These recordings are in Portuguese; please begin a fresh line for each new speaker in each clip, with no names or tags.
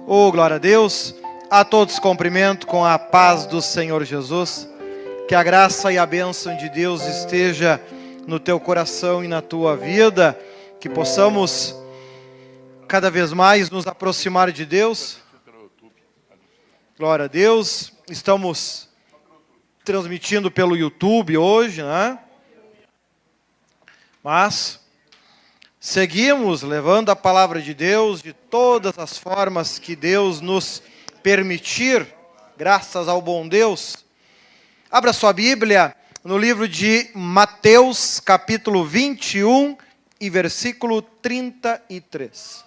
Oh, glória a Deus. A todos cumprimento com a paz do Senhor Jesus. Que a graça e a bênção de Deus esteja no teu coração e na tua vida. Que possamos cada vez mais nos aproximar de Deus. Glória a Deus. Estamos transmitindo pelo YouTube hoje, né? Mas seguimos levando a palavra de Deus de todas as formas que Deus nos permitir, graças ao bom Deus. Abra sua Bíblia no livro de Mateus, capítulo 21 e versículo 33.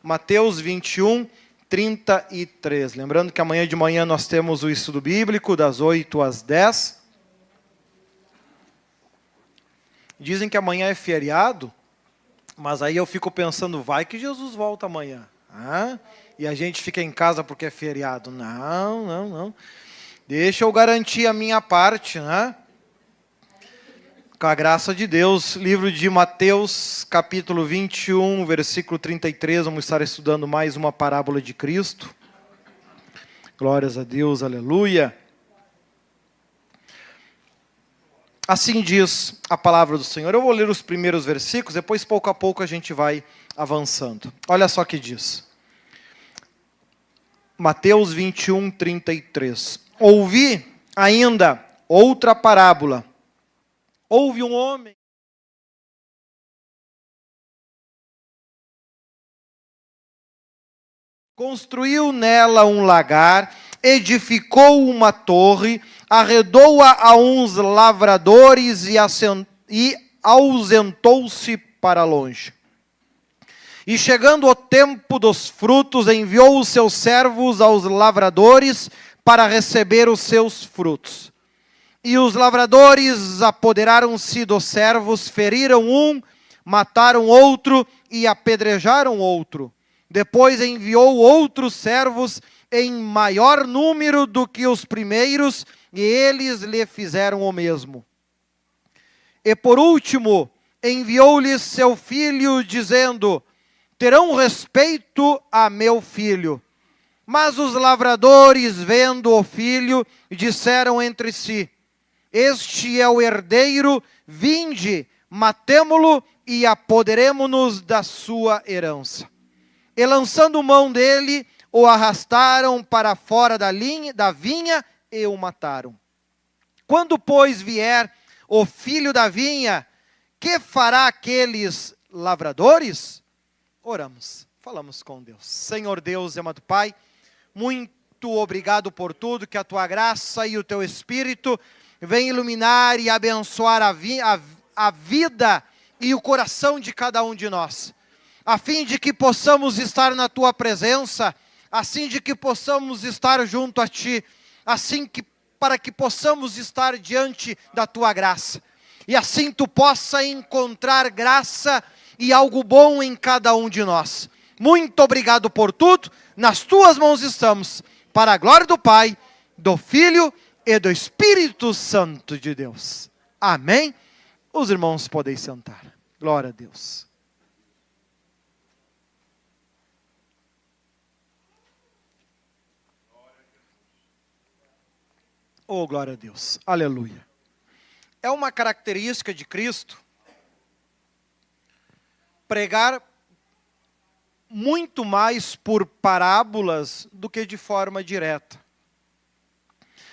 Mateus 21, 33. Lembrando que amanhã de manhã nós temos o estudo bíblico, das 8 às 10. Dizem que amanhã é feriado, mas aí eu fico pensando, vai que Jesus volta amanhã. E a gente fica em casa porque é feriado. Não. Deixa eu garantir a minha parte, né? Com a graça de Deus, livro de Mateus, capítulo 21, versículo 33, vamos estar estudando mais uma parábola de Cristo. Glórias a Deus, aleluia. Assim diz a palavra do Senhor. Eu vou ler os primeiros versículos, depois pouco a pouco a gente vai avançando. Olha só o que diz. Mateus 21, 33. Ouvi ainda outra parábola. Houve um homem construiu nela um lagar, edificou uma torre, arredou-a a uns lavradores e ausentou-se para longe. E chegando o tempo dos frutos, enviou os seus servos aos lavradores para receber os seus frutos. E os lavradores apoderaram-se dos servos, feriram um, mataram outro e apedrejaram outro. Depois enviou outros servos em maior número do que os primeiros, e eles lhe fizeram o mesmo. E por último, enviou-lhes seu filho, dizendo: terão respeito a meu filho. Mas os lavradores, vendo o filho, disseram entre si: este é o herdeiro, vinde, matemo-lo e apoderemo-nos da sua herança. E lançando mão dele, o arrastaram para fora da vinha e o mataram. Quando, pois, vier o filho da vinha, que fará aqueles lavradores? Oramos, falamos com Deus. Senhor Deus, amado Pai, muito obrigado por tudo, que a Tua graça e o Teu Espírito venham iluminar e abençoar a vida e o coração de cada um de nós, a fim de que possamos estar na Tua presença, assim de que possamos estar junto a Ti, para que possamos estar diante da Tua graça, e assim Tu possa encontrar graça e algo bom em cada um de nós. Muito obrigado por tudo, nas Tuas mãos estamos, para a glória do Pai, do Filho e do Espírito Santo de Deus. Amém? Os irmãos podem sentar. Glória a Deus. Oh, glória a Deus. Aleluia. É uma característica de Cristo pregar muito mais por parábolas do que de forma direta.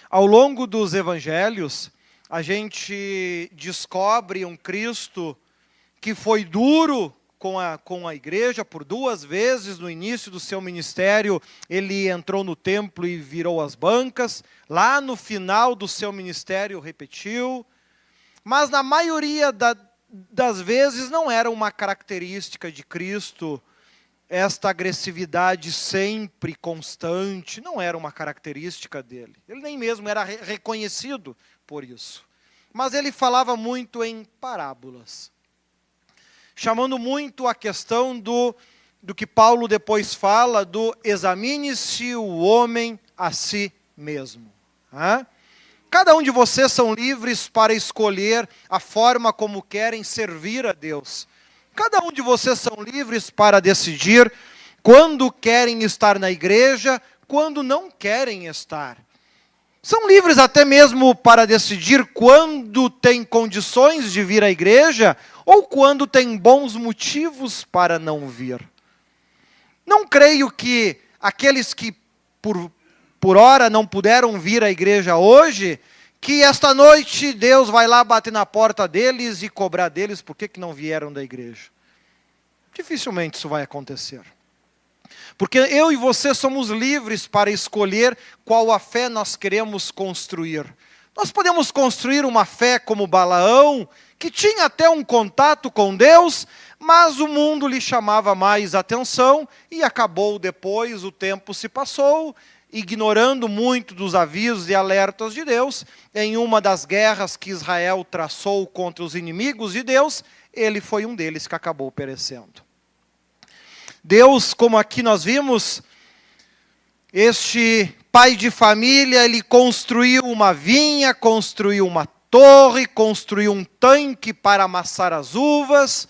Ao longo dos evangelhos, a gente descobre um Cristo que foi duro com a igreja por 2 vezes. No início do seu ministério, ele entrou no templo e virou as bancas. Lá no final do seu ministério, repetiu. Mas na maioria das vezes não era uma característica de Cristo esta agressividade sempre constante, não era uma característica dele. Ele nem mesmo era reconhecido por isso. Mas ele falava muito em parábolas, chamando muito a questão do que Paulo depois fala, do examine-se o homem a si mesmo. Cada um de vocês são livres para escolher a forma como querem servir a Deus. Cada um de vocês são livres para decidir quando querem estar na igreja, quando não querem estar. São livres até mesmo para decidir quando têm condições de vir à igreja ou quando têm bons motivos para não vir. Não creio que aqueles que por hora não puderam vir à igreja hoje, que esta noite Deus vai lá bater na porta deles e cobrar deles por que não vieram da igreja. Dificilmente isso vai acontecer. Porque eu e você somos livres para escolher qual a fé nós queremos construir. Nós podemos construir uma fé como Balaão, que tinha até um contato com Deus, mas o mundo lhe chamava mais atenção e acabou depois, o tempo se passou, ignorando muito dos avisos e alertas de Deus. Em uma das guerras que Israel traçou contra os inimigos de Deus, ele foi um deles que acabou perecendo. Deus, como aqui nós vimos, este pai de família, ele construiu uma vinha, construiu uma torre, construiu um tanque para amassar as uvas,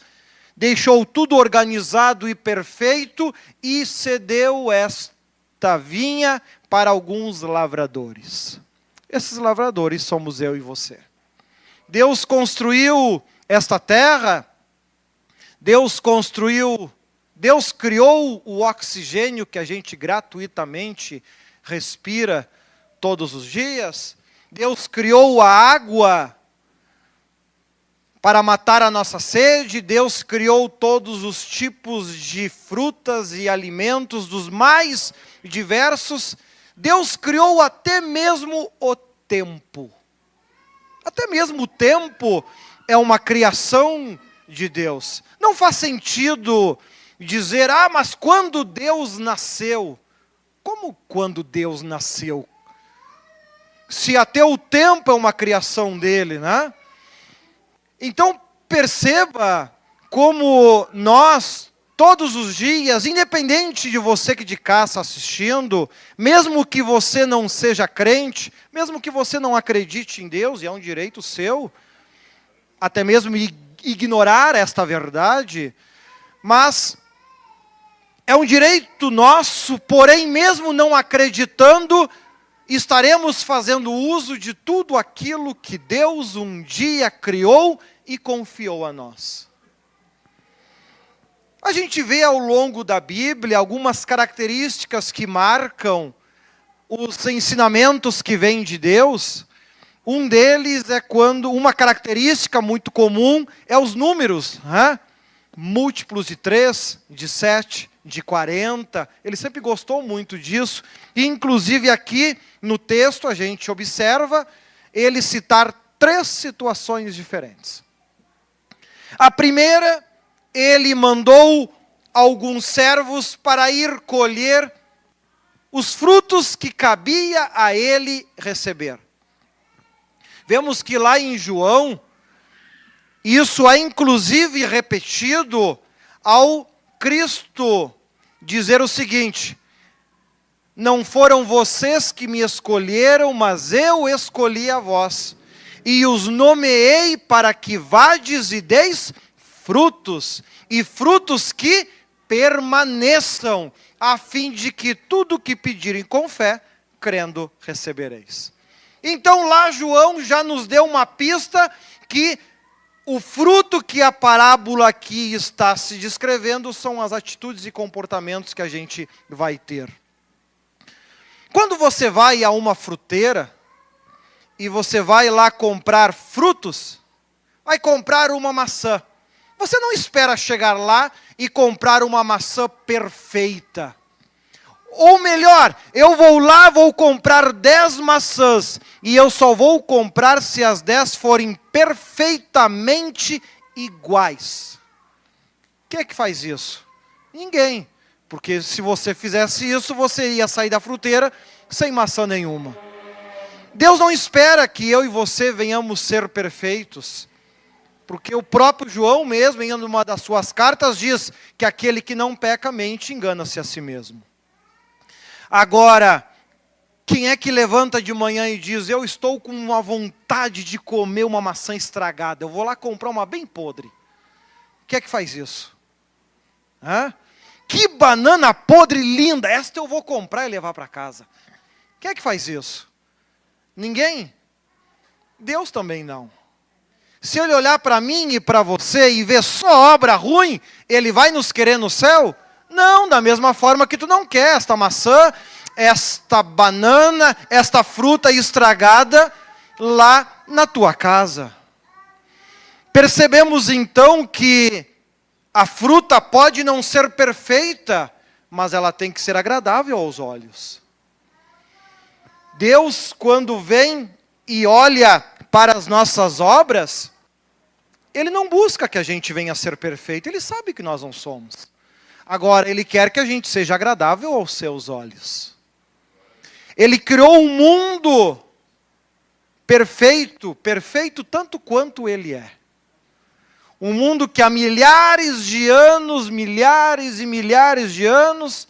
deixou tudo organizado e perfeito e cedeu esta vinha para alguns lavradores. Esses lavradores somos eu e você. Deus construiu esta terra, Deus criou o oxigênio que a gente gratuitamente respira todos os dias. Deus criou a água para matar a nossa sede. Deus criou todos os tipos de frutas e alimentos dos mais diversos. Deus criou até mesmo o tempo. Até mesmo o tempo é uma criação de Deus. Não faz sentido dizer, mas quando Deus nasceu? Como quando Deus nasceu? Se até o tempo é uma criação dele, né? Então perceba como nós, todos os dias, independente de você que de casa assistindo, mesmo que você não seja crente, mesmo que você não acredite em Deus, e é um direito seu, até mesmo ignorar esta verdade, mas é um direito nosso, porém, mesmo não acreditando, estaremos fazendo uso de tudo aquilo que Deus um dia criou e confiou a nós. A gente vê ao longo da Bíblia algumas características que marcam os ensinamentos que vêm de Deus. Um deles é quando, uma característica muito comum é os números, múltiplos de 3, de 7, de 40, ele sempre gostou muito disso, e inclusive aqui no texto a gente observa ele citar 3 situações diferentes. A primeira, ele mandou alguns servos para ir colher os frutos que cabia a ele receber. Vemos que lá em João, isso é inclusive repetido ao Cristo dizer o seguinte: não foram vocês que me escolheram, mas eu escolhi a vós, e os nomeei para que vades e deis frutos, e frutos que permaneçam, a fim de que tudo que pedirem com fé, crendo, recebereis. Então lá João já nos deu uma pista que o fruto que a parábola aqui está se descrevendo são as atitudes e comportamentos que a gente vai ter. Quando você vai a uma fruteira e você vai lá comprar frutos, vai comprar uma maçã. Você não espera chegar lá e comprar uma maçã perfeita. Ou melhor, eu vou lá, vou comprar 10 maçãs, e eu só vou comprar se as 10 forem perfeitamente iguais. Quem é que faz isso? Ninguém. Porque se você fizesse isso, você ia sair da fruteira sem maçã nenhuma. Deus não espera que eu e você venhamos ser perfeitos. Porque o próprio João mesmo, em uma das suas cartas, diz que aquele que não peca mente, engana-se a si mesmo. Agora, quem é que levanta de manhã e diz, eu estou com uma vontade de comer uma maçã estragada, eu vou lá comprar uma bem podre? Quem é que faz isso? Que banana podre linda, esta eu vou comprar e levar para casa. Quem é que faz isso? Ninguém? Deus também não. Se Ele olhar para mim e para você e ver só obra ruim, Ele vai nos querer no céu? Não, da mesma forma que tu não quer esta maçã, esta banana, esta fruta estragada lá na tua casa. Percebemos então que a fruta pode não ser perfeita, mas ela tem que ser agradável aos olhos. Deus, quando vem e olha para as nossas obras, Ele não busca que a gente venha a ser perfeito, Ele sabe que nós não somos. Agora, Ele quer que a gente seja agradável aos seus olhos. Ele criou um mundo perfeito, perfeito tanto quanto Ele é. Um mundo que há milhares de anos, milhares e milhares de anos,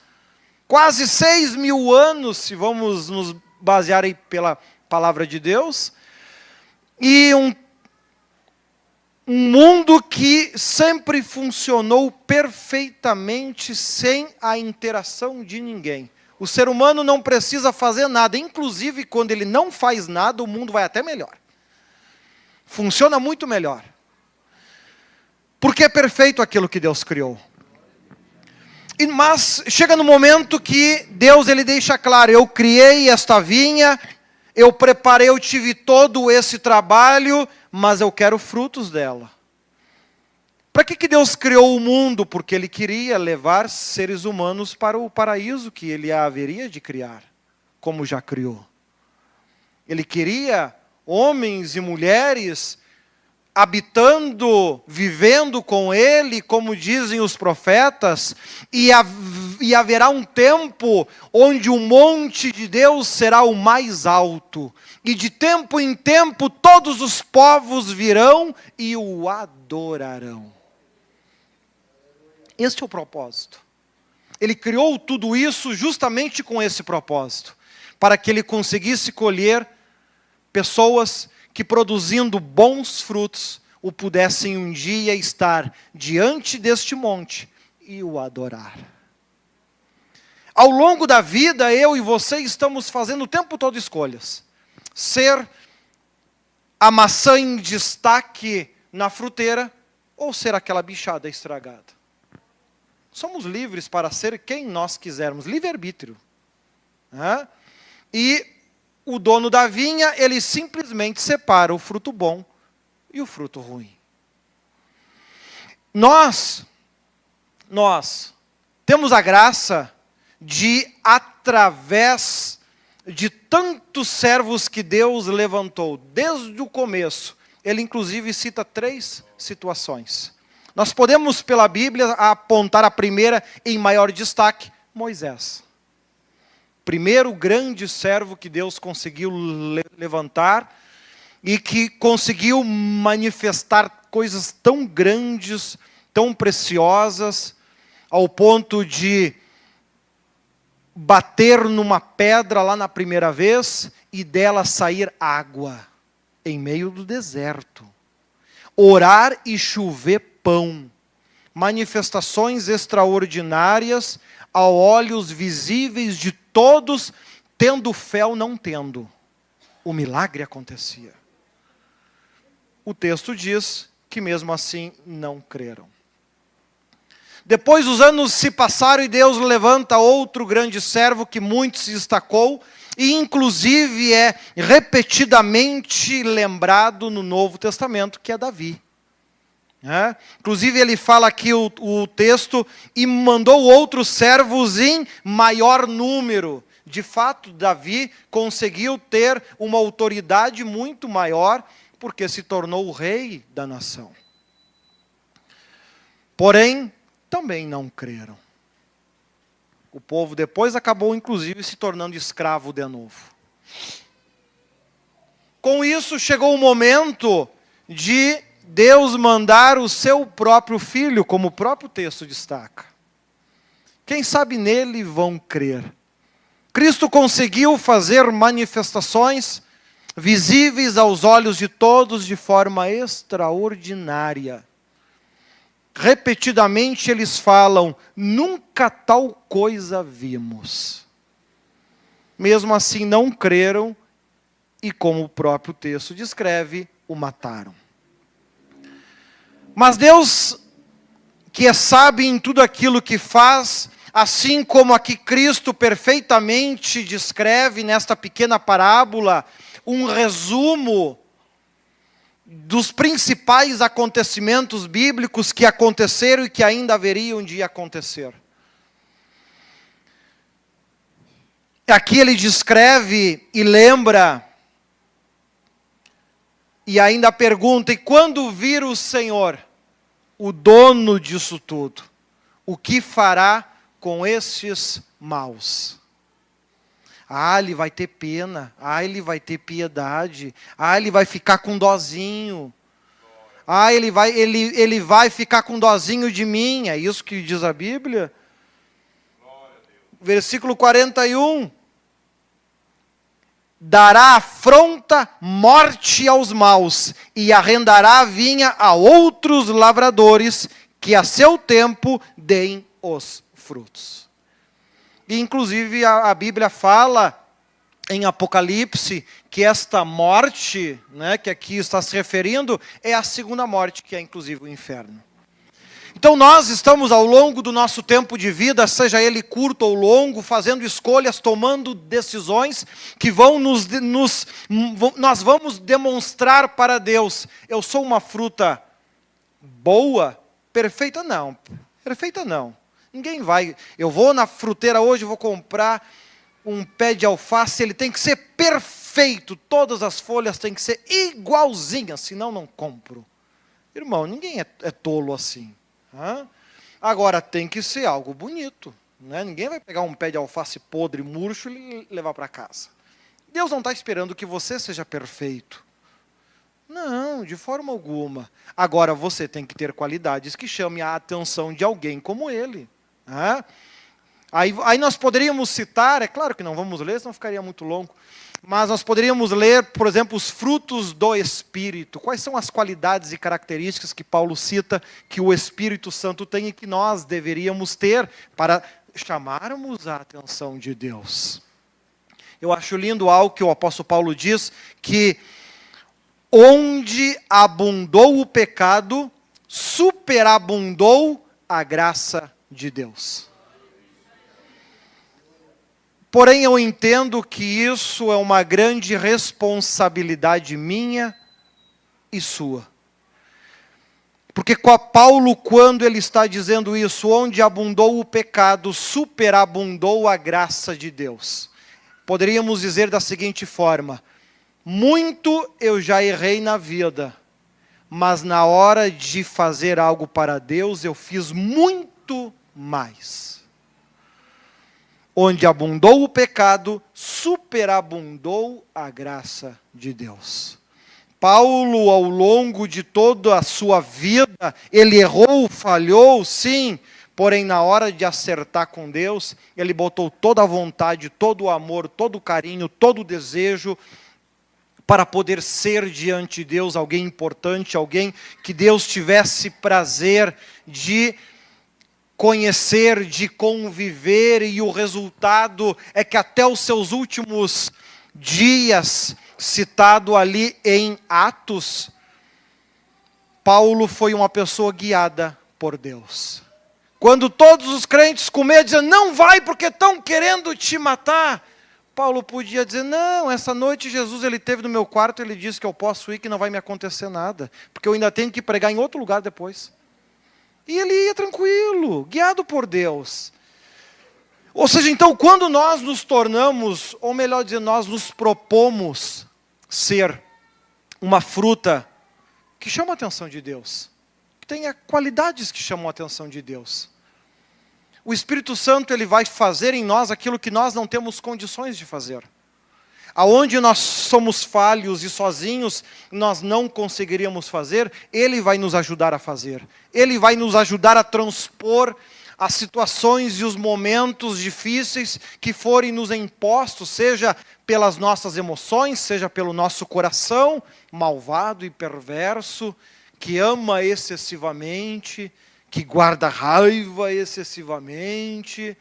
quase 6.000 anos, se vamos nos basear aí pela palavra de Deus, e um mundo que sempre funcionou perfeitamente sem a interação de ninguém. O ser humano não precisa fazer nada, inclusive quando ele não faz nada, o mundo vai até melhor. Funciona muito melhor. Porque é perfeito aquilo que Deus criou. Mas chega no momento que Deus ele deixa claro, eu criei esta vinha, eu preparei, eu tive todo esse trabalho, mas eu quero frutos dela. Para que Deus criou o mundo? Porque Ele queria levar seres humanos para o paraíso que Ele haveria de criar, como já criou. Ele queria homens e mulheres habitando, vivendo com Ele, como dizem os profetas, e haverá um tempo onde o monte de Deus será o mais alto, e de tempo em tempo todos os povos virão e o adorarão. Este é o propósito. Ele criou tudo isso justamente com esse propósito, para que Ele conseguisse colher pessoas que produzindo bons frutos, o pudessem um dia estar diante deste monte e o adorar. Ao longo da vida, eu e você estamos fazendo o tempo todo escolhas. Ser a maçã em destaque na fruteira, ou ser aquela bichada estragada. Somos livres para ser quem nós quisermos, livre-arbítrio. E o dono da vinha, ele simplesmente separa o fruto bom e o fruto ruim. Nós temos a graça de, através de tantos servos que Deus levantou, desde o começo, ele inclusive cita 3 situações. Nós podemos, pela Bíblia, apontar a primeira em maior destaque, Moisés. Primeiro grande servo que Deus conseguiu levantar e que conseguiu manifestar coisas tão grandes, tão preciosas, ao ponto de bater numa pedra lá na primeira vez e dela sair água em meio do deserto. Orar e chover pão. Manifestações extraordinárias a olhos visíveis de todos, tendo fé ou não tendo. O milagre acontecia. O texto diz que mesmo assim não creram. Depois os anos se passaram e Deus levanta outro grande servo que muito se destacou e inclusive é repetidamente lembrado no Novo Testamento, que é Davi. Inclusive ele fala aqui o texto, e mandou outros servos em maior número. De fato, Davi conseguiu ter uma autoridade muito maior, porque se tornou o rei da nação. Porém, também não creram. O povo depois acabou, inclusive, se tornando escravo de novo. Com isso, chegou o momento de Deus mandar o seu próprio filho, como o próprio texto destaca. Quem sabe nele vão crer. Cristo conseguiu fazer manifestações visíveis aos olhos de todos de forma extraordinária. repetidamente eles falam: nunca tal coisa vimos. Mesmo assim não creram e, como o próprio texto descreve, o mataram. Mas Deus, que é sábio em tudo aquilo que faz, assim como aqui Cristo perfeitamente descreve nesta pequena parábola um resumo dos principais acontecimentos bíblicos que aconteceram e que ainda haveriam de acontecer. Aqui ele descreve e lembra, e ainda pergunta: e quando vir o Senhor, o dono disso tudo, o que fará com estes maus? Ah, ele vai ter pena. Ah, ele vai ter piedade. Ah, ele vai ficar com dozinho. Ah, ele vai ficar com dozinho de mim. É isso que diz a Bíblia. Versículo 41. Dará afronta, morte aos maus, e arrendará a vinha a outros lavradores, que a seu tempo deem os frutos. E inclusive a Bíblia fala em Apocalipse que esta morte, né, que aqui está se referindo, é a segunda morte, que é inclusive o inferno. Então nós estamos ao longo do nosso tempo de vida, seja ele curto ou longo, fazendo escolhas, tomando decisões que nós vamos demonstrar para Deus: eu sou uma fruta boa, perfeita não, perfeita não. Ninguém vai, eu vou na fruteira hoje, vou comprar um pé de alface, ele tem que ser perfeito, todas as folhas têm que ser igualzinhas, senão não compro. Irmão, ninguém é tolo assim. Agora tem que ser algo bonito, né? Ninguém vai pegar um pé de alface podre, murcho e levar para casa. Deus não está esperando que você seja perfeito. Não, de forma alguma. Agora você tem que ter qualidades que chamem a atenção de alguém como ele. Aí nós poderíamos citar, é claro que não vamos ler, senão ficaria muito longo, mas nós poderíamos ler, por exemplo, os frutos do Espírito. Quais são as qualidades e características que Paulo cita que o Espírito Santo tem e que nós deveríamos ter para chamarmos a atenção de Deus? Eu acho lindo algo que o apóstolo Paulo diz, que onde abundou o pecado, superabundou a graça de Deus. Porém, eu entendo que isso é uma grande responsabilidade minha e sua. Porque Paulo, quando ele está dizendo isso, onde abundou o pecado, superabundou a graça de Deus. Poderíamos dizer da seguinte forma: muito eu já errei na vida, mas na hora de fazer algo para Deus, eu fiz muito mais. Onde abundou o pecado, superabundou a graça de Deus. Paulo, ao longo de toda a sua vida, ele errou, falhou, sim, porém na hora de acertar com Deus, ele botou toda a vontade, todo o amor, todo o carinho, todo o desejo, para poder ser diante de Deus alguém importante, alguém que Deus tivesse prazer de conhecer, de conviver, e o resultado é que até os seus últimos dias, citado ali em Atos, Paulo foi uma pessoa guiada por Deus. Quando todos os crentes com medo diziam: não vai porque estão querendo te matar, Paulo podia dizer: não, essa noite Jesus ele esteve no meu quarto, ele disse que eu posso ir, que não vai me acontecer nada, porque eu ainda tenho que pregar em outro lugar depois. E ele ia tranquilo, guiado por Deus. Ou seja, então, quando nós nos tornamos, ou melhor dizer, nós nos propomos ser uma fruta que chama a atenção de Deus, que tenha qualidades que chamam a atenção de Deus, o Espírito Santo ele vai fazer em nós aquilo que nós não temos condições de fazer. Aonde nós somos falhos e sozinhos nós não conseguiríamos fazer, Ele vai nos ajudar a fazer. Ele vai nos ajudar a transpor as situações e os momentos difíceis que forem nos impostos, seja pelas nossas emoções, seja pelo nosso coração malvado e perverso, que ama excessivamente, que guarda raiva excessivamente,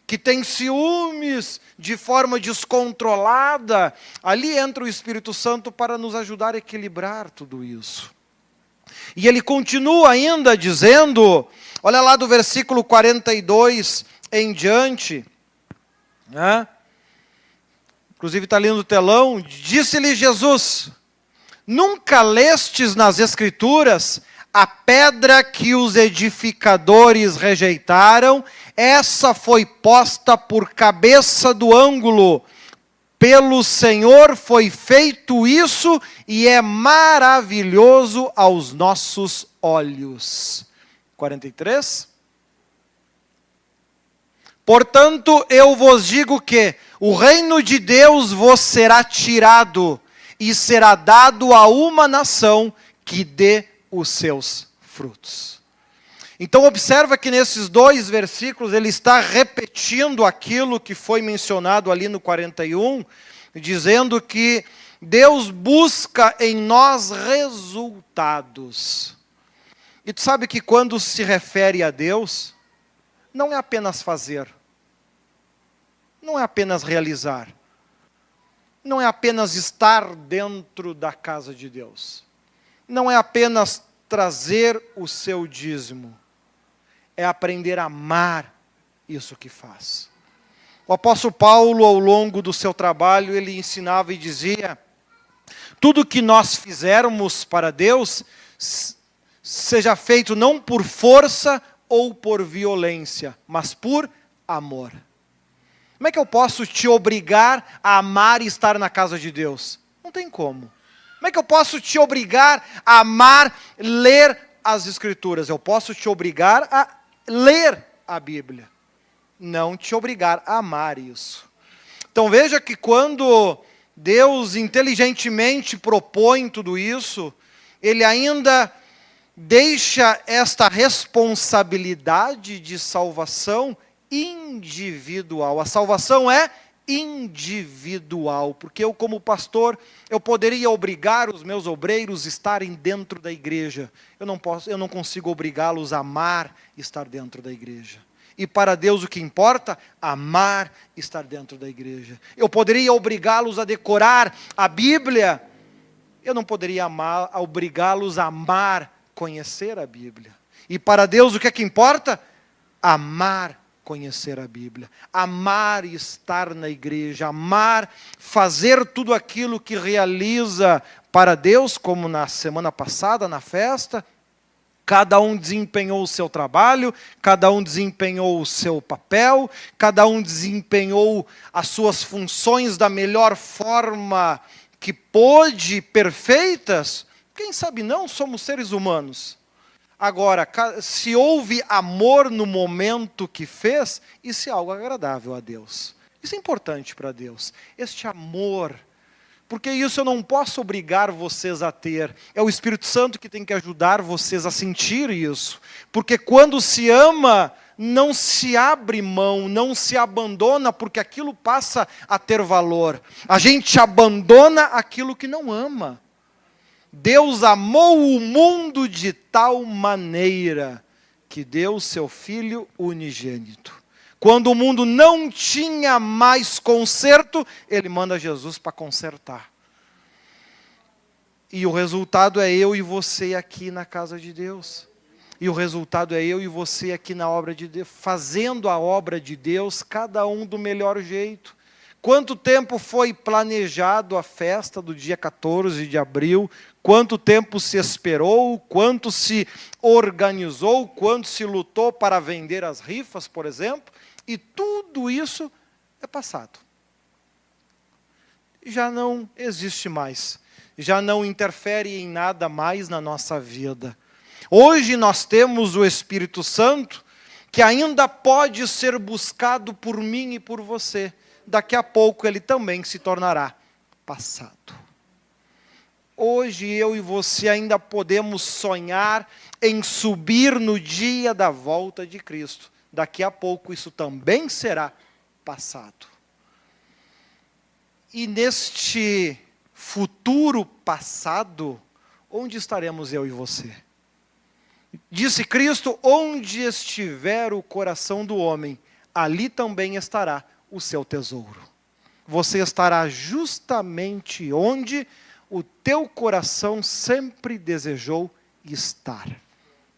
que tem ciúmes de forma descontrolada. Ali entra o Espírito Santo para nos ajudar a equilibrar tudo isso. E ele continua ainda dizendo, olha lá do versículo 42 em diante, né? Inclusive está ali no telão, disse-lhe Jesus: nunca lestes nas Escrituras a pedra que os edificadores rejeitaram, essa foi posta por cabeça do ângulo. Pelo Senhor foi feito isso e é maravilhoso aos nossos olhos. 43. Portanto, eu vos digo que o reino de Deus vos será tirado e será dado a uma nação que dê os seus frutos. Então observa que nesses 2 versículos ele está repetindo aquilo que foi mencionado ali no 41, dizendo que Deus busca em nós resultados. E tu sabe que quando se refere a Deus, não é apenas fazer, não é apenas realizar, não é apenas estar dentro da casa de Deus, não é apenas trazer o seu dízimo, é aprender a amar isso que faz. O apóstolo Paulo, ao longo do seu trabalho, ele ensinava e dizia: tudo que nós fizermos para Deus, seja feito não por força ou por violência, mas por amor. Como é que eu posso te obrigar a amar e estar na casa de Deus? Não tem como. Como é que eu posso te obrigar a amar, ler as Escrituras? Eu posso te obrigar a ler a Bíblia, não te obrigar a amar isso. Então veja que quando Deus inteligentemente propõe tudo isso, Ele ainda deixa esta responsabilidade de salvação individual. A salvação é individual, porque eu, como pastor, eu poderia obrigar os meus obreiros a estarem dentro da igreja. Eu não consigo obrigá-los a amar estar dentro da igreja. E para Deus o que importa? Amar estar dentro da igreja. Eu poderia obrigá-los a decorar a Bíblia. Eu não poderia obrigá-los a amar conhecer a Bíblia. E para Deus o que é que importa? Amar conhecer a Bíblia, amar estar na igreja, amar fazer tudo aquilo que realiza para Deus, como na semana passada, na festa. Cada um desempenhou o seu trabalho, cada um desempenhou o seu papel, cada um desempenhou as suas funções da melhor forma que pôde, perfeitas. Quem sabe não, somos seres humanos. Agora, se houve amor no momento que fez, isso é algo agradável a Deus. Isso é importante para Deus, este amor. Porque isso eu não posso obrigar vocês a ter. É o Espírito Santo que tem que ajudar vocês a sentir isso. Porque quando se ama, não se abre mão, não se abandona, porque aquilo passa a ter valor. A gente abandona aquilo que não ama. Deus amou o mundo de tal maneira que deu seu Filho unigênito. Quando o mundo não tinha mais conserto, Ele manda Jesus para consertar. E o resultado é eu e você aqui na casa de Deus. E o resultado é eu e você aqui na obra de Deus, fazendo a obra de Deus, cada um do melhor jeito. Quanto tempo foi planejado a festa do dia 14 de abril? Quanto tempo se esperou? Quanto se organizou? Quanto se lutou para vender as rifas, por exemplo? E tudo isso é passado. Já não existe mais. Já não interfere em nada mais na nossa vida. Hoje nós temos o Espírito Santo, que ainda pode ser buscado por mim e por você. Daqui a pouco ele também se tornará passado. Hoje eu e você ainda podemos sonhar em subir no dia da volta de Cristo. Daqui a pouco isso também será passado. E neste futuro passado, onde estaremos eu e você? Disse Cristo: onde estiver o coração do homem, ali também estará o seu tesouro. Você estará justamente onde o teu coração sempre desejou estar.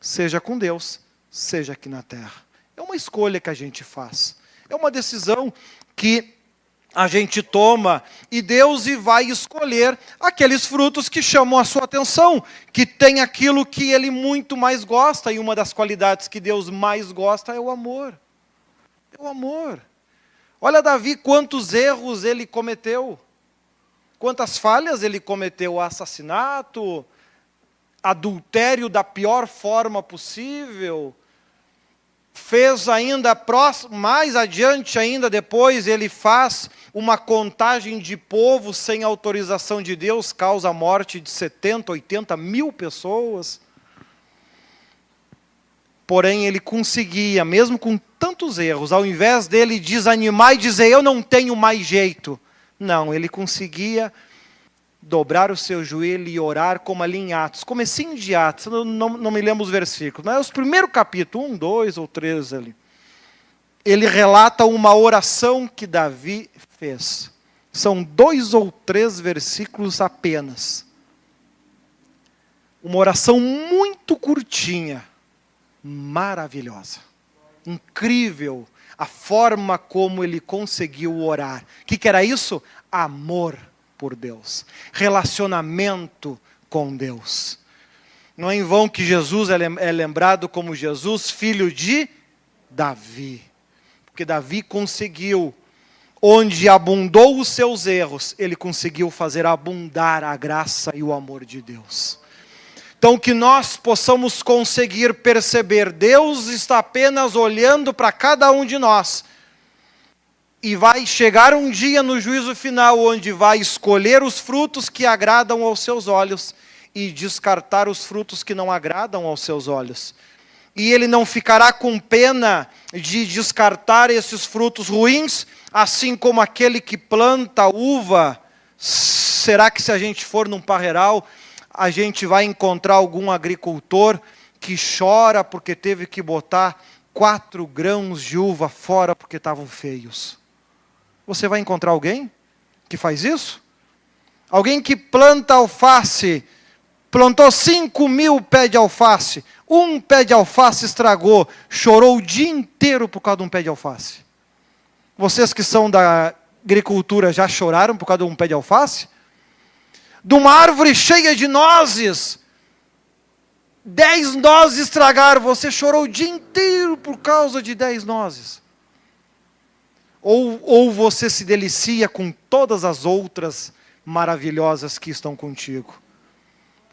Seja com Deus, seja aqui na terra. É uma escolha que a gente faz. É uma decisão que a gente toma e Deus vai escolher aqueles frutos que chamam a sua atenção, que tem aquilo que Ele muito mais gosta, e uma das qualidades que Deus mais gosta é o amor. É o amor. Olha Davi, quantos erros ele cometeu, quantas falhas ele cometeu, assassinato, adultério da pior forma possível. Fez ainda, mais adiante ainda, depois ele faz uma contagem de povo sem autorização de Deus, causa a morte de 70, 80 mil pessoas. Porém ele conseguia, mesmo com tantos erros, ao invés dele desanimar e dizer, eu não tenho mais jeito. Não, ele conseguia dobrar o seu joelho e orar, como ali em Atos, comecinho de Atos, não me lembro os versículos, mas os primeiros capítulos, 1, 2 ou 3 ali, ele relata uma oração que Davi fez. São 2 ou 3 versículos apenas. Uma oração muito curtinha, maravilhosa, incrível, a forma como ele conseguiu orar. O que era isso? Amor por Deus, relacionamento com Deus. Não é em vão que Jesus é lembrado como Jesus, filho de Davi. Porque Davi conseguiu, onde abundou os seus erros, ele conseguiu fazer abundar a graça e o amor de Deus. Então que nós possamos conseguir perceber, Deus está apenas olhando para cada um de nós, e vai chegar um dia no juízo final, onde vai escolher os frutos que agradam aos seus olhos e descartar os frutos que não agradam aos seus olhos. E ele não ficará com pena de descartar esses frutos ruins, assim como aquele que planta uva. Será que se a gente for num parreiral, a gente vai encontrar algum agricultor que chora porque teve que botar 4 grãos de uva fora porque estavam feios? Você vai encontrar alguém que faz isso? Alguém que planta alface, plantou 5.000 pés de alface, um pé de alface estragou, chorou o dia inteiro por causa de um pé de alface. Vocês que são da agricultura já choraram por causa de um pé de alface? De uma árvore cheia de nozes, 10 nozes estragaram, você chorou o dia inteiro por causa de 10 nozes. Ou você se delicia com todas as outras maravilhosas que estão contigo.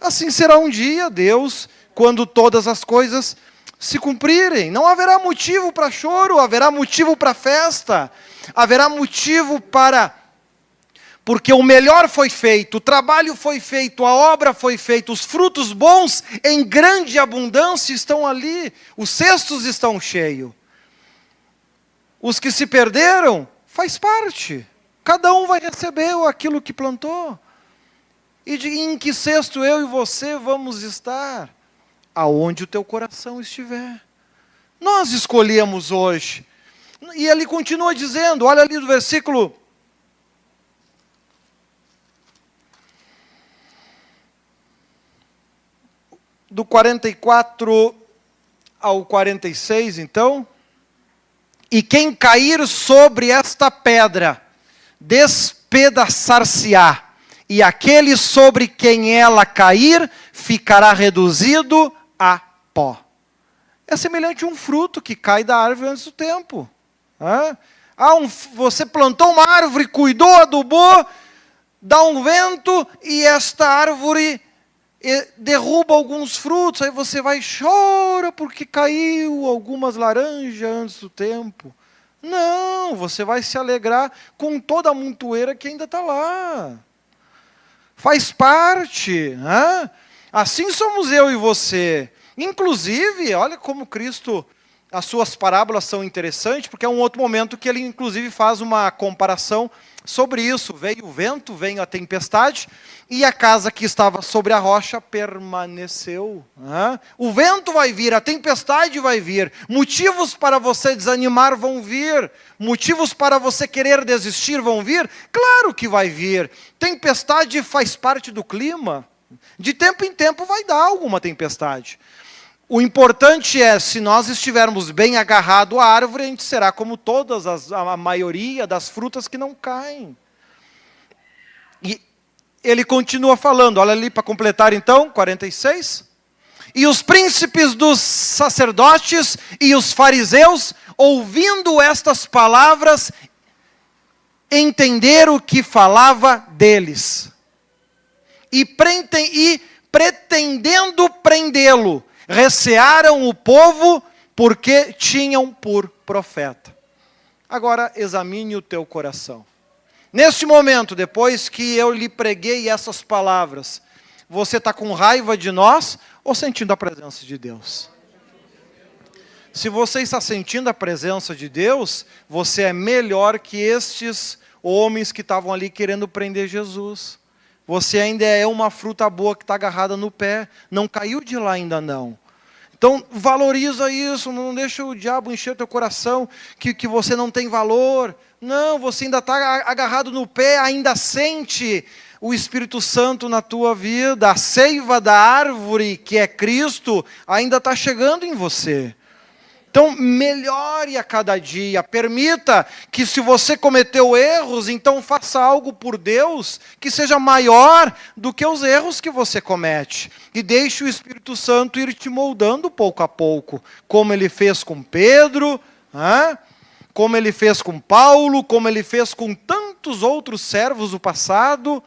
Assim será um dia, Deus, quando todas as coisas se cumprirem. Não haverá motivo para choro, haverá motivo para festa, haverá motivo para... Porque o melhor foi feito, o trabalho foi feito, a obra foi feita, os frutos bons em grande abundância estão ali, os cestos estão cheios. Os que se perderam, faz parte. Cada um vai receber aquilo que plantou. E em que cesto eu e você vamos estar? Aonde o teu coração estiver. Nós escolhemos hoje. E ele continua dizendo, olha ali do versículo... do 44 ao 46, então... E quem cair sobre esta pedra, despedaçar-se-á, e aquele sobre quem ela cair, ficará reduzido a pó. É semelhante a um fruto que cai da árvore antes do tempo. Você plantou uma árvore, cuidou, adubou, dá um vento, e esta árvore derruba alguns frutos, aí você vai e chora porque caiu algumas laranjas antes do tempo. Não, você vai se alegrar com toda a montoeira que ainda está lá. Faz parte. Assim somos eu e você. Inclusive, olha como Cristo as suas parábolas são interessantes, porque é um outro momento que ele, inclusive, faz uma comparação sobre isso. Veio o vento, veio a tempestade, e a casa que estava sobre a rocha permaneceu. O vento vai vir, a tempestade vai vir, motivos para você desanimar vão vir, motivos para você querer desistir vão vir, claro que vai vir. Tempestade faz parte do clima, de tempo em tempo vai dar alguma tempestade. O importante é, se nós estivermos bem agarrados à árvore, a gente será como a maioria das frutas que não caem. E ele continua falando, olha ali para completar então, 46. E os príncipes dos sacerdotes e os fariseus, ouvindo estas palavras, entenderam que falava deles. E pretendendo prendê-lo, recearam o povo porque tinham por profeta. Agora examine o teu coração. Neste momento, depois que eu lhe preguei essas palavras, você está com raiva de nós ou sentindo a presença de Deus? Se você está sentindo a presença de Deus, você é melhor que estes homens que estavam ali querendo prender Jesus. Você ainda é uma fruta boa que está agarrada no pé, não caiu de lá ainda não. Então, valoriza isso, não deixa o diabo encher teu coração, que você não tem valor. Não, você ainda está agarrado no pé, ainda sente o Espírito Santo na tua vida. A seiva da árvore, que é Cristo, ainda está chegando em você. Então, melhore a cada dia. Permita que, se você cometeu erros, então faça algo por Deus que seja maior do que os erros que você comete. E deixe o Espírito Santo ir te moldando pouco a pouco. Como ele fez com Pedro, como ele fez com Paulo, como ele fez com tantos outros servos do passado,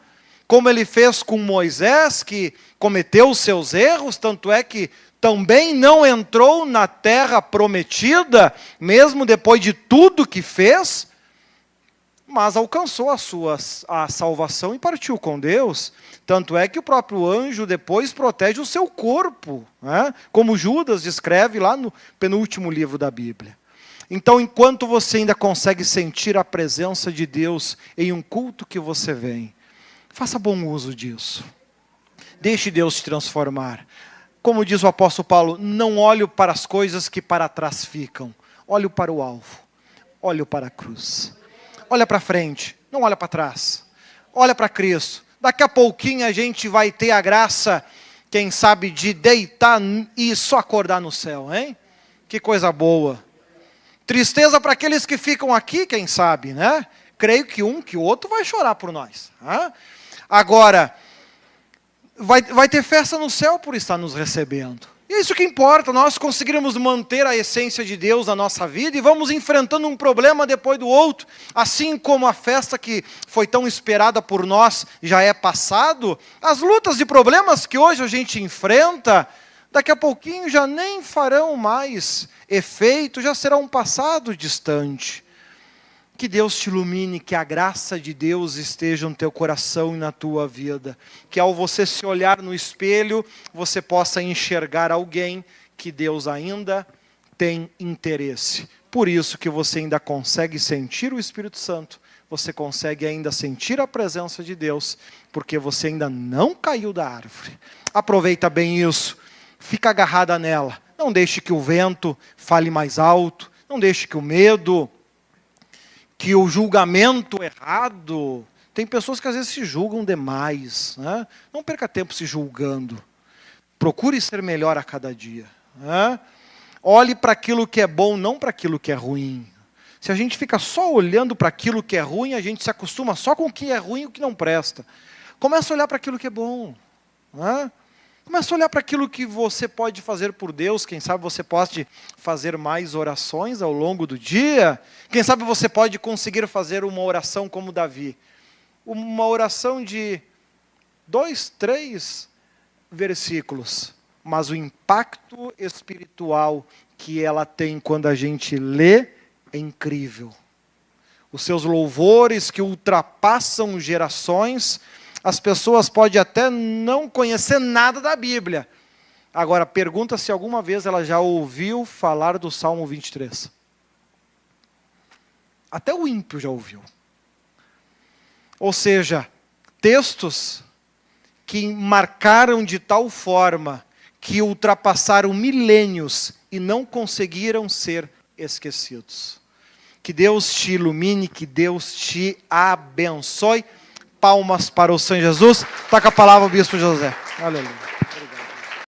como ele fez com Moisés, que cometeu os seus erros, tanto é que também não entrou na terra prometida, mesmo depois de tudo que fez, mas alcançou a salvação e partiu com Deus. Tanto é que o próprio anjo depois protege o seu corpo, como Judas descreve lá no penúltimo livro da Bíblia. Então, enquanto você ainda consegue sentir a presença de Deus em um culto que você vem, faça bom uso disso. Deixe Deus te transformar. Como diz o apóstolo Paulo, não olho para as coisas que para trás ficam. Olho para o alvo. Olho para a cruz. Olha para frente, não olha para trás. Olha para Cristo. Daqui a pouquinho a gente vai ter a graça, quem sabe, de deitar e só acordar no céu, hein? Que coisa boa. Tristeza para aqueles que ficam aqui, quem sabe, né? Creio que que o outro vai chorar por nós. Agora, vai ter festa no céu por estar nos recebendo. E é isso que importa, nós conseguirmos manter a essência de Deus na nossa vida e vamos enfrentando um problema depois do outro. Assim como a festa que foi tão esperada por nós já é passado, as lutas e problemas que hoje a gente enfrenta, daqui a pouquinho já nem farão mais efeito, já será um passado distante. Que Deus te ilumine, que a graça de Deus esteja no teu coração e na tua vida. Que ao você se olhar no espelho, você possa enxergar alguém que Deus ainda tem interesse. Por isso que você ainda consegue sentir o Espírito Santo, você consegue ainda sentir a presença de Deus, porque você ainda não caiu da árvore. Aproveita bem isso, fica agarrada nela. Não deixe que o vento fale mais alto, não deixe que o medo, que o julgamento errado. Tem pessoas que às vezes se julgam demais. Não perca tempo se julgando. Procure ser melhor a cada dia. Olhe para aquilo que é bom, não para aquilo que é ruim. Se a gente fica só olhando para aquilo que é ruim, a gente se acostuma só com o que é ruim e o que não presta. Começa a olhar para aquilo que é bom. Começa a olhar para aquilo que você pode fazer por Deus. Quem sabe você pode fazer mais orações ao longo do dia. Quem sabe você pode conseguir fazer uma oração como Davi. Uma oração de 2, 3 versículos. Mas o impacto espiritual que ela tem quando a gente lê é incrível. Os seus louvores que ultrapassam gerações. As pessoas podem até não conhecer nada da Bíblia, Agora, pergunta se alguma vez ela já ouviu falar do Salmo 23. Até o ímpio já ouviu. Ou seja, textos que marcaram de tal forma que ultrapassaram milênios e não conseguiram ser esquecidos. Que Deus te ilumine, que Deus te abençoe. Palmas para o Senhor Jesus. Toca a palavra ao Bispo José. Aleluia.